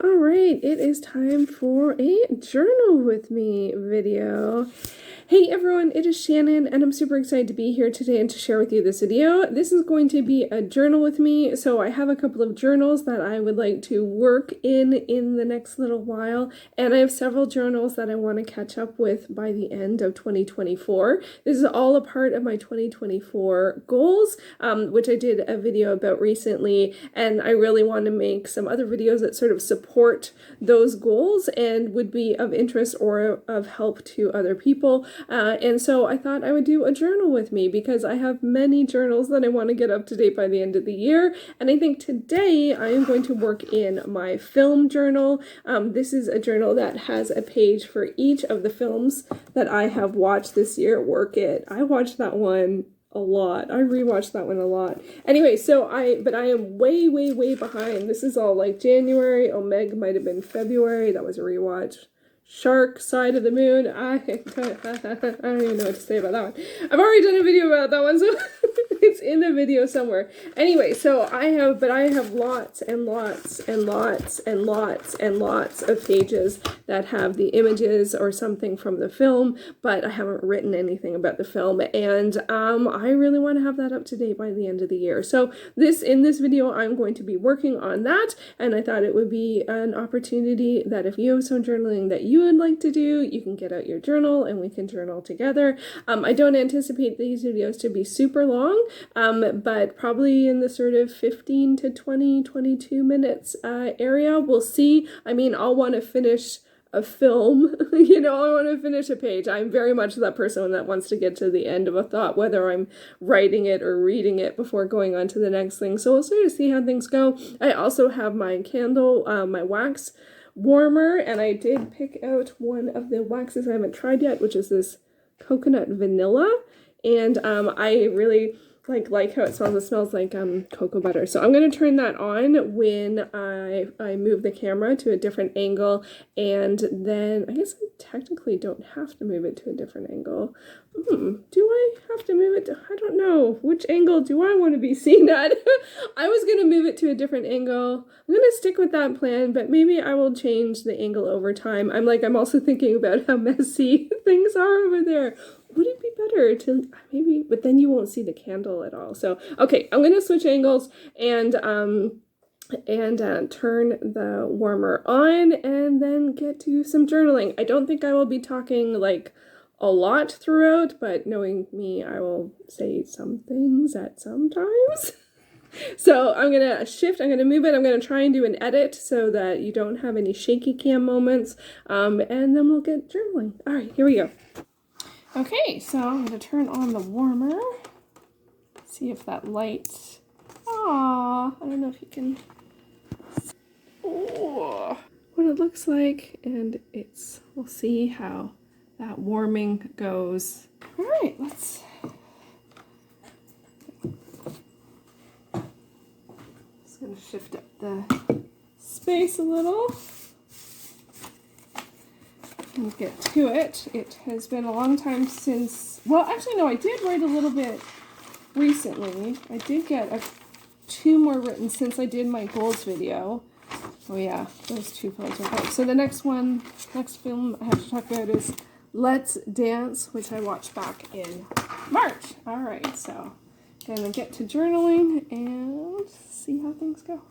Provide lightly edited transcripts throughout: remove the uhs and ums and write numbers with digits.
All right, it is time for a journal with me video. Hey everyone, it is Shannon and I'm super excited to be here today and to share with you this video. This is going to be a journal with me, so I have a couple of journals that I would like to work in the next little while, and I have several journals that I want to catch up with by the end of 2024. This is all a part of my 2024 goals, which I did a video about recently, and I really want to make some other videos that sort of support those goals and would be of interest or of help to other people. And so I thought I would do a journal with me because I have many journals that I want to get up to date by the end of the year. And I think today I am going to work in my film journal. This is a journal that has a page for each of the films that I have watched this year. Work It. I watched that one a lot. I rewatched that one a lot. Anyway, but I am way, way, way behind. This is all like January. Meg might have been February. That was a rewatch. Shark, Side of the Moon. I don't even know what to say about that one. I've already done a video about that one, so it's in the video somewhere. Anyway, so I have lots and lots and lots and lots and lots of pages that have the images or something from the film, but I haven't written anything about the film, and I really want to have that up to date by the end of the year. So in this video, I'm going to be working on that, and I thought it would be an opportunity that if you have some journaling that you would like to do, you can get out your journal and we can journal together. I don't anticipate these videos to be super long, but probably in the sort of 15 to 20, 22 minutes area. We'll see. I mean, I'll want to finish a film, I want to finish a page. I'm very much that person that wants to get to the end of a thought, whether I'm writing it or reading it before going on to the next thing. So we'll sort of see how things go. I also have my candle, my wax warmer, and I did pick out one of the waxes I haven't tried yet, which is this coconut vanilla, and I really like how it smells. It smells like cocoa butter. So I'm going to turn that on when I move the camera to a different angle, and then I guess I technically don't have to move it to a different angle. Do I have to move it to, I don't know, which angle do I want to be seen at? I was going to move it to a different angle. I'm going to stick with that plan, but maybe I will change the angle over time. I'm also thinking about how messy things are over there. Would it be better to maybe, but then you won't see the candle at all. So, okay, I'm going to switch angles and turn the warmer on and then get to some journaling. I don't think I will be talking like a lot throughout, but knowing me, I will say some things at some times. So I'm going to shift, I'm going to move it, I'm going to try and do an edit so that you don't have any shaky cam moments, and then we'll get journaling. All right, here we go. Okay, so I'm going to turn on the warmer, see if that light, I don't know if you can see what it looks like, and we'll see how that warming goes. All right, let's just going to shift up the space a little and get to it. It has been a long time since, well, actually, no, I did write a little bit recently. I did get 2 more written since I did my goals video. Oh yeah, those 2 poems are great. So the next film I have to talk about is Let's Dance, which I watched back in March. All right, so gonna get to journaling and see how things go.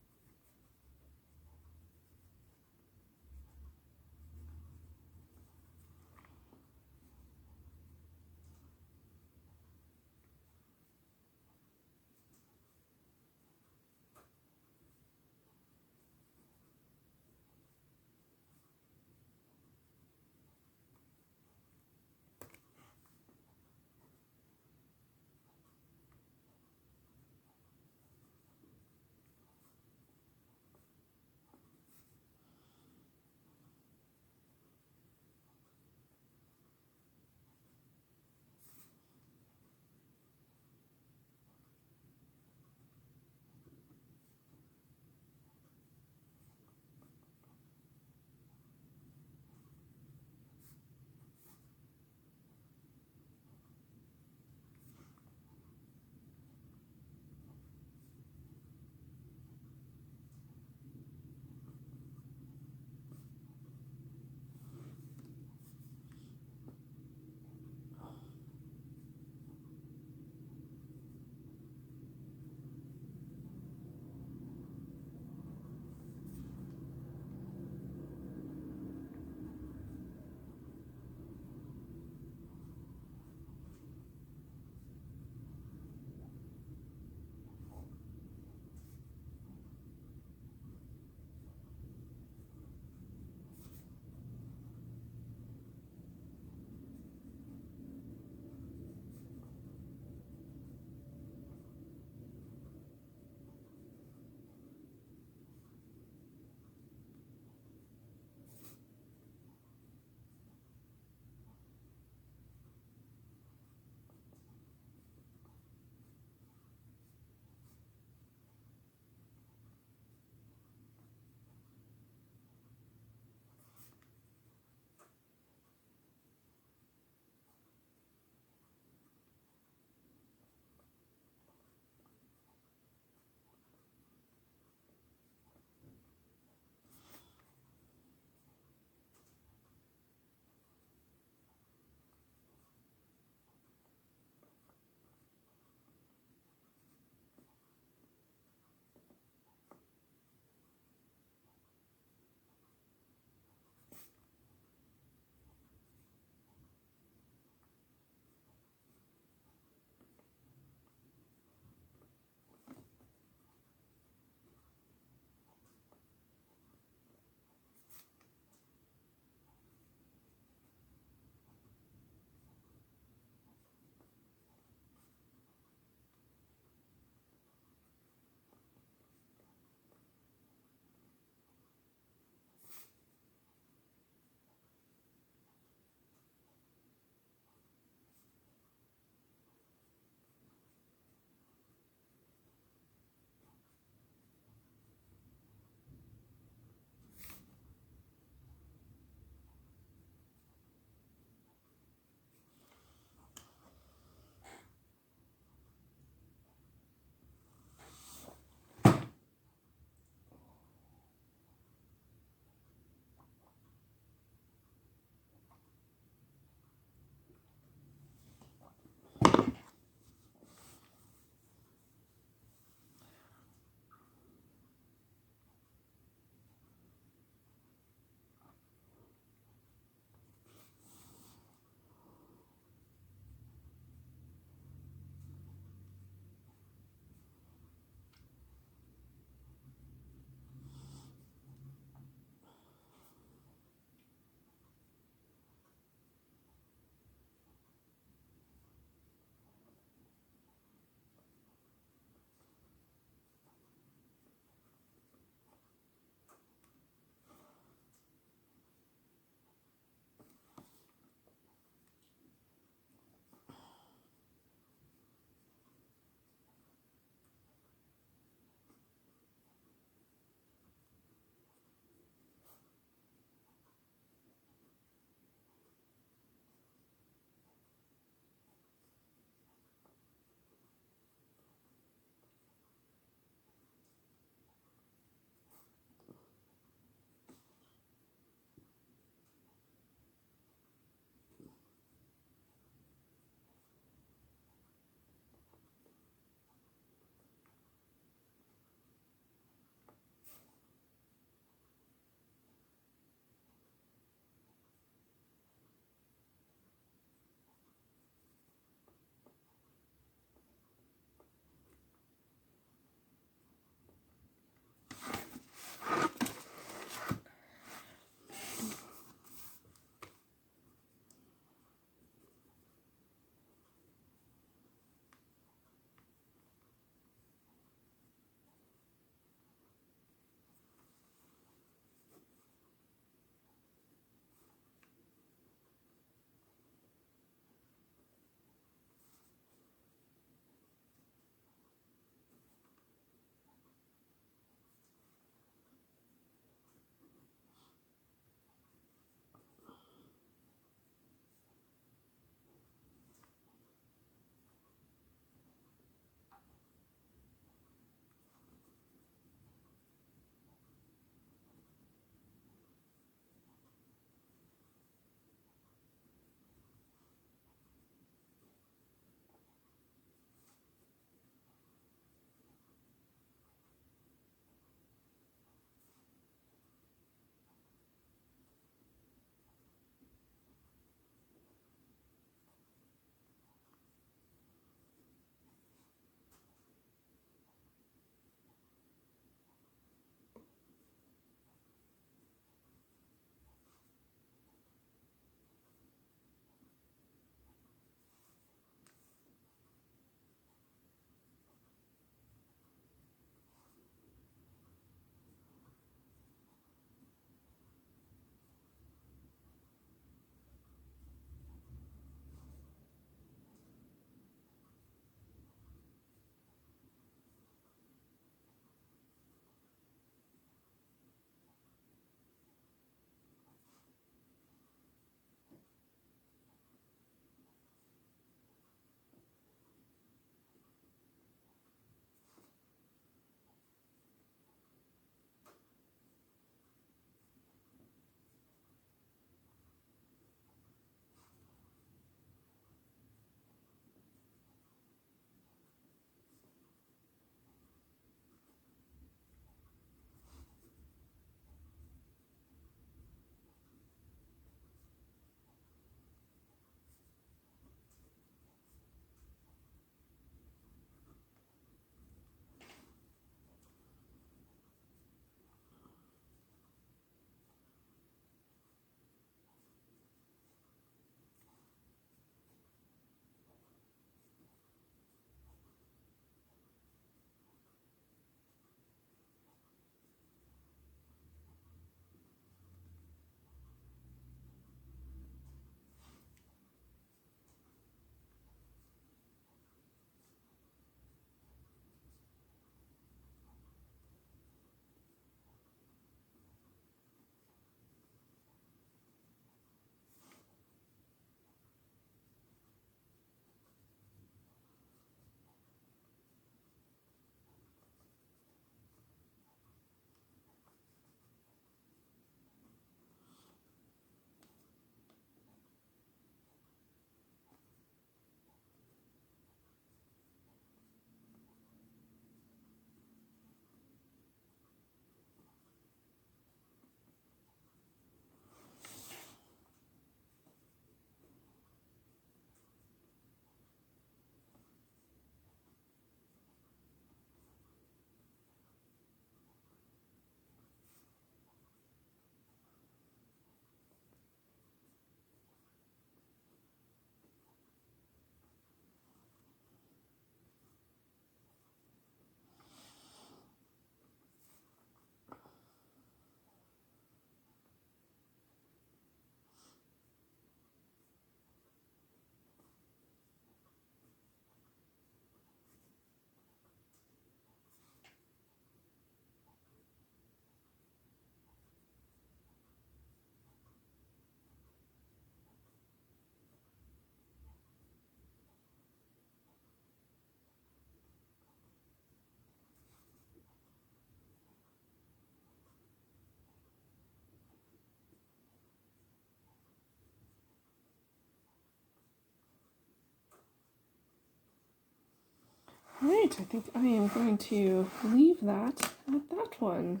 All right, I think I am going to leave that at that one.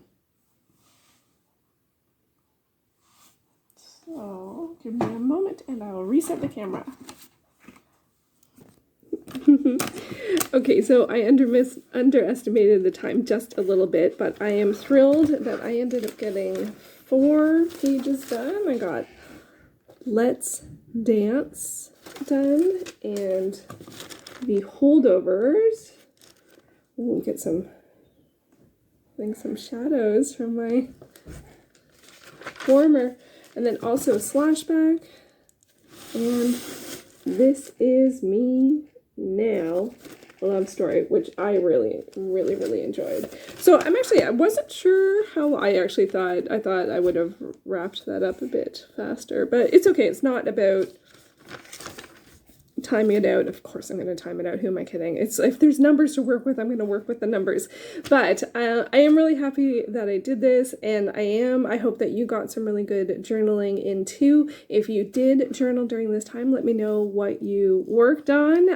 So give me a moment and I will reset the camera. Okay, so I underestimated the time just a little bit, but I am thrilled that I ended up getting 4 pages done. I got Let's Dance done and the holdovers. We'll get some shadows from my former, and then also Slashback, and This Is Me Now, a love story, which I really enjoyed. So I wasn't sure how I thought. I thought I would have wrapped that up a bit faster, but it's okay. It's not about timing it out. Of course I'm going to time it out. Who am I kidding? It's if there's numbers to work with, I'm going to work with the numbers. But I am really happy that I did this, and I hope that you got some really good journaling in too. If you did journal during this time, let me know what you worked on,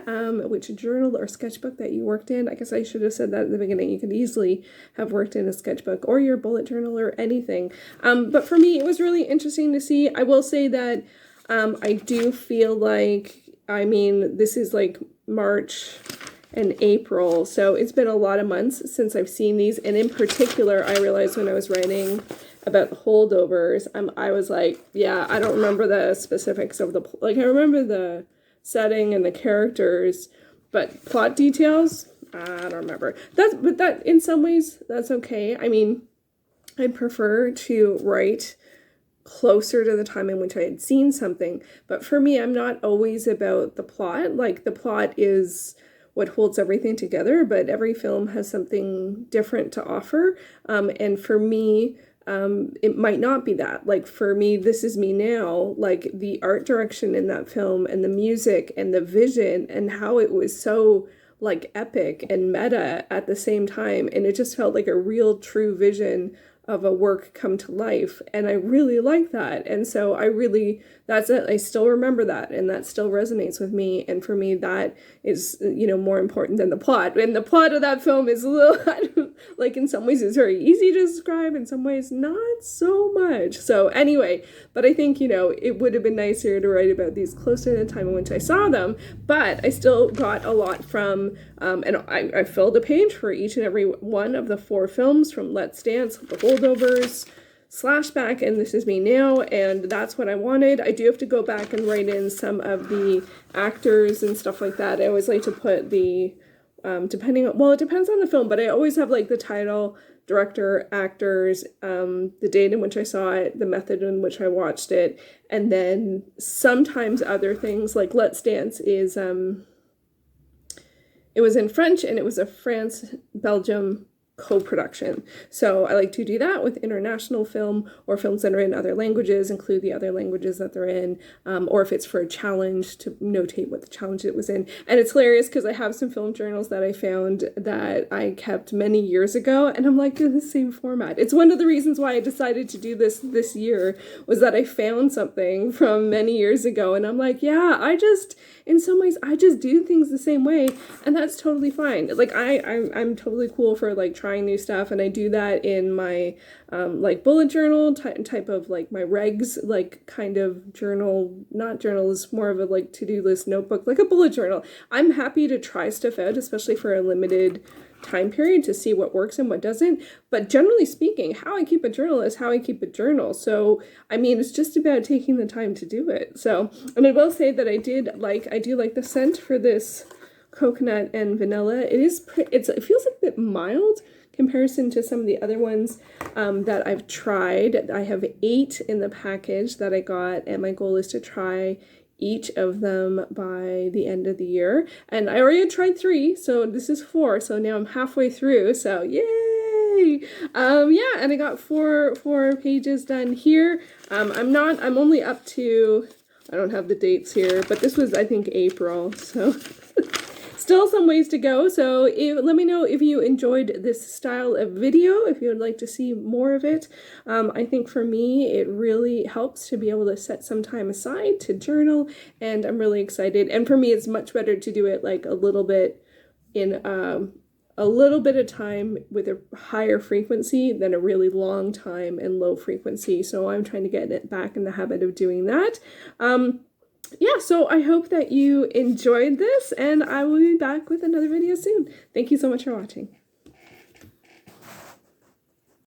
which journal or sketchbook that you worked in. I guess I should have said that at the beginning. You could easily have worked in a sketchbook or your bullet journal or anything. But for me, it was really interesting to see. I will say that I do feel like, I mean, this is like March and April, so it's been a lot of months since I've seen these, and in particular, I realized when I was writing about the holdovers, I was like, yeah, I don't remember the specifics of I remember the setting and the characters, but plot details, I don't remember. But that, in some ways, that's okay. I mean, I'd prefer to write closer to the time in which I had seen something. But for me, I'm not always about the plot. Like, the plot is what holds everything together, but every film has something different to offer. And for me, it might not be that. Like, for me, This Is Me Now, like the art direction in that film and the music and the vision and how it was so like epic and meta at the same time. And it just felt like a real true vision of a work come to life, and I really like that. And so that's it. I still remember that, and that still resonates with me. And for me, that is, more important than the plot. And the plot of that film is a little, like, in some ways it's very easy to describe, in some ways not so much. So anyway, but I think, it would have been nicer to write about these closer to the time in which I saw them, but I still got a lot from, and I filled a page for each and every one of the 4 films, from Let's Dance, The Holdovers, Slashback, and This Is Me Now, and that's what I wanted. I do have to go back and write in some of the actors and stuff like that. I always like to put the, it depends on the film, but I always have like the title, director, actors, the date in which I saw it, the method in which I watched it, and then sometimes other things. Like Let's Dance is, it was in French, and it was a France-Belgium co-production. So I like to do that with international film or films that are in other languages, include the other languages that they're in, or if it's for a challenge, to notate what the challenge it was in. And it's hilarious because I have some film journals that I found that I kept many years ago, and I'm like, in the same format. It's one of the reasons why I decided to do this year, was that I found something from many years ago, and I'm like, yeah, in some ways, I just do things the same way, and that's totally fine. Like, I'm totally cool for, like, trying new stuff, and I do that in my, like, bullet journal type of, like, my regs, like, kind of journal, not journal, is more of a, like, to-do list notebook, like a bullet journal. I'm happy to try stuff out, especially for a limited time period, to see what works and what doesn't. But generally speaking, how I keep a journal is how I keep a journal. So, I mean, it's just about taking the time to do it. So, and I will say that I do like the scent for this coconut and vanilla. It feels a bit mild comparison to some of the other ones that I've tried. I have 8 in the package that I got, and my goal is to try each of them by the end of the year. And I already tried 3, so this is 4, so now I'm halfway through, so yay! Yeah, and I got 4 pages done here. I'm only up to, I don't have the dates here, but this was, I think, April, so still some ways to go. So let me know if you enjoyed this style of video, if you would like to see more of it. I think for me, it really helps to be able to set some time aside to journal, and I'm really excited. And for me, it's much better to do it like a little bit in a little bit of time with a higher frequency than a really long time and low frequency. So I'm trying to get it back in the habit of doing that. Yeah, so I hope that you enjoyed this, and I will be back with another video soon. Thank you so much for watching.